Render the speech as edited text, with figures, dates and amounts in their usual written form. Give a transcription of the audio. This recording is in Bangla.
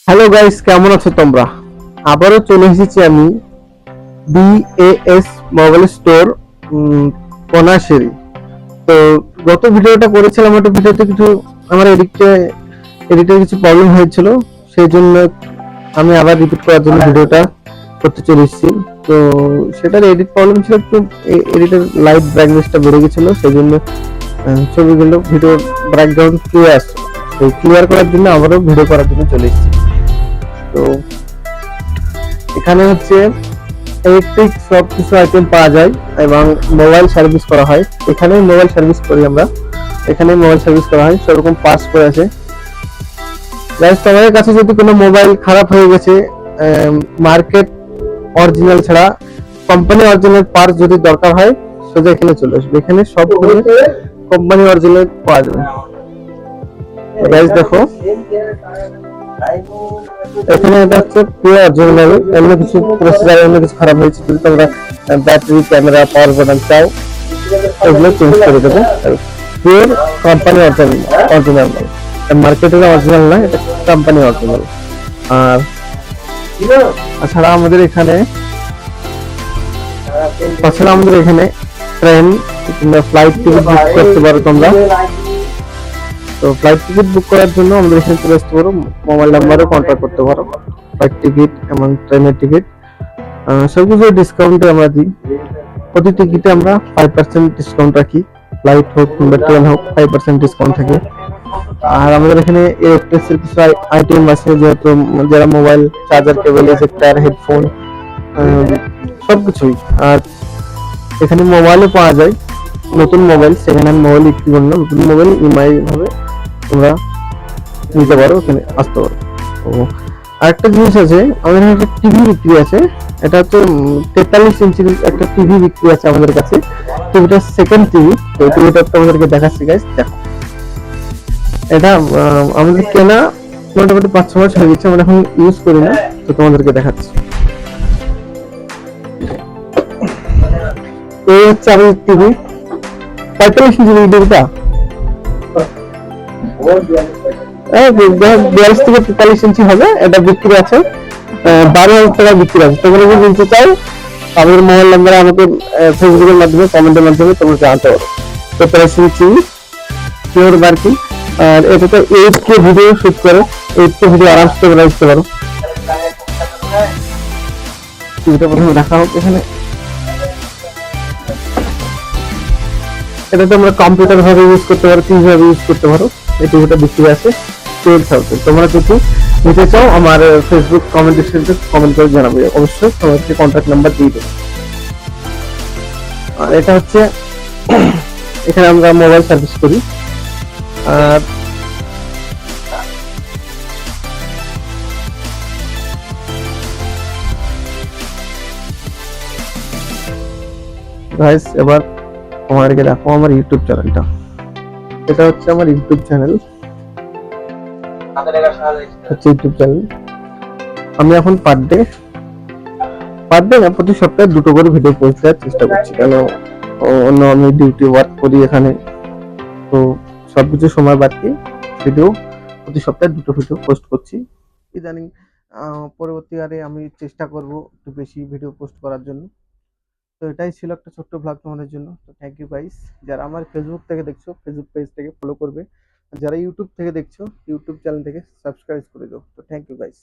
হ্যালো গাইস, কেমন আছো তোমরা? আবারও চলে এসেছি আমি বিএএস মোবাইল স্টোর কোনাশেরি। তো গত ভিডিওটা করেছিলাম, ওটা ভিডিওতে কিছু আমার এডিটের কিছু প্রবলেম হয়েছিল, সেই জন্য আমি আবার রিপিট করার জন্য ভিডিওটা করতে চলে এসেছি। তো সেটার এডিট প্রবলেম ছিল, একটু এডিটের লাইট ব্রাইটনেসটা বেড়ে গেছিল, সেই জন্য ছবিগুলো ভিডিওর ব্যাকগ্রাউন্ড ক্লিয়ার আসছে। তো ক্লিয়ার করার জন্য আবারও ভিডিও করার জন্য চলে এসেছি। তো এখানে হচ্ছে ইলেকট্রিক সব কিছু আইটেম পাওয়া যায় এবং মোবাইল সার্ভিস করা হয়। এখানে মোবাইল সার্ভিস করি আমরা, এখানে মোবাইল সার্ভিস করা হয়, সেরকম পাস করে আছে। গাইস, তোমাদের কাছে যদি কোনো মোবাইল খারাপ হয়ে গেছে, মার্কেট অরিজিনাল ছাড়া কোম্পানি অরিজিনাল পার্টস যদি দরকার হয়, সোজা এখানে চলে আসবে। এখানে সব কোম্পানি অরিজিনাল পাওয়া যাবে। গাইস দেখো, এখানে এটা হচ্ছে পুরো অরিজিনাল, অন্য কিছু প্রসেসর অন্য কিছু খারাপ হয়েছে, যদি তোমরা ব্যাটারি, ক্যামেরা, পাওয়ার বাটন চাও, এগুলো চেঞ্জ করে দেবো। পিওর কোম্পানি অরিজিনাল মাল, মার্কেটের অরিজিনাল না, এটা কোম্পানি অরিজিনাল। আর তাছাড়া আমাদের এখানে ট্রেন কিংবা ফ্লাইট টিকিট বুক করতে পারো তোমরা। তো ফ্লাইট টিকিট বুক করার জন্য আমাদের এখানে চলে আসতে পারো, মোবাইল নাম্বারে কন্ট্যাক্ট করতে পারো। ফ্লাইট টিকিট এবং ট্রেনের টিকিট সবকিছু ডিসকাউন্টে আমরা দিই। প্রতি টিকিটে আমরা 5% ডিসকাউন্ট রাখি, ফ্লাইট হোক কিংবা ট্রেন হোক, 5% ডিসকাউন্ট থাকে। আর আমাদের এখানে ইলেকট্রিক্সের কিছু আইটেম আছে, যেহেতু যারা মোবাইল চার্জার, কেবল, ইজেক্টর, হেডফোন সবকিছুই। আর এখানে মোবাইলও পাওয়া যায়, নতুন মোবাইল, সেকেন্ড হ্যান্ড মোবাইল বিক্রি করি না, নতুন মোবাইল ইএমআই ভাবে তোমরা নিতে পারো, এখানে আসতে পারো। তো আরেকটা জিনিস আছে, আমাদের এখানে একটা টিভি বিক্রি আছে। এটা হচ্ছে 43 ইঞ্চির একটা টিভি বিক্রি আছে আমাদের কাছে। টিভিটা সেকেন্ড টিভি। তো টিভিটা তোমাদেরকে দেখাচ্ছি গাইস, দেখো। এটা আমাদের কেনা মোটামুটি 5-6 মাস হয়ে গেছে, আমরা এখন ইউজ করি না। তো তোমাদেরকে দেখাচ্ছি, এই হচ্ছে আমাদের টিভি। 45 ইঞ্চি টিভিটা 42 থেকে 43 ইঞ্চি হবে। এটা বিক্রি আছে 12,000 টাকা বিক্রি আছে। তোমরা যদি নিতে চাও, আমাদের মোবাইল নাম্বারে আমাকে ফেসবুকের মাধ্যমে, কমেন্টের মাধ্যমে তোমরা জানাতে পারো। 43 ইঞ্চি পিওর বার্কিং। আর এটাতে 8K ভিডিও শুট করে, 8K ভিডিও আরামসে তোমরা দেখতে পারো। টিভিটা প্রথমে দেখা হোক। এখানে এটা তোমরা কম্পিউটার ভাবে ইউজ করতে পারো, টিভি ভাবে ইউজ করতে পারো। এই টিভিটা বিক্রি আছে 12,000। তোমরা যদি নিতে চাও, আমার ফেসবুক কমেন্ট সেকশনে কমেন্ট করে জানাবে, অবশ্যই তোমাদেরকে কন্ট্যাক্ট নাম্বার দিয়ে দেবো। আর এটা হচ্ছে এখানে আমরা মোবাইল সার্ভিস করি। আর গাইস, এবার তোমাদেরকে দেখো আমার ইউটিউব চ্যানেলটা। এটা হচ্ছে আমার ইউটিউব চ্যানেল, ইউটিউব চ্যানেল। আমি এখন পার ডে না, প্রতি সপ্তাহে 2টো করে ভিডিও পোস্ট দেওয়ার চেষ্টা করছি, কেন অন্য আমি ডিউটি ওয়ার্ক করি এখানে। তো সবকিছু সময় বাদ দিয়ে ভিডিও প্রতি সপ্তাহে 2টো ভিডিও পোস্ট করছি ইদানিং। পরবর্তীকালে আমি চেষ্টা করব একটু বেশি ভিডিও পোস্ট করার জন্য। তো এটাই ছিল একটা ছোট্ট ব্লগ তোমাদের জন্য। তো থ্যাংক ইউ গাইস। যারা আমার ফেসবুক থেকে দেখছো, ফেসবুক পেজ থেকে ফলো করবে। যারা ইউটিউব থেকে দেখছো, ইউটিউব চ্যানেল থেকে সাবস্ক্রাইব করে দাও। তো থ্যাংক ইউ গাইস।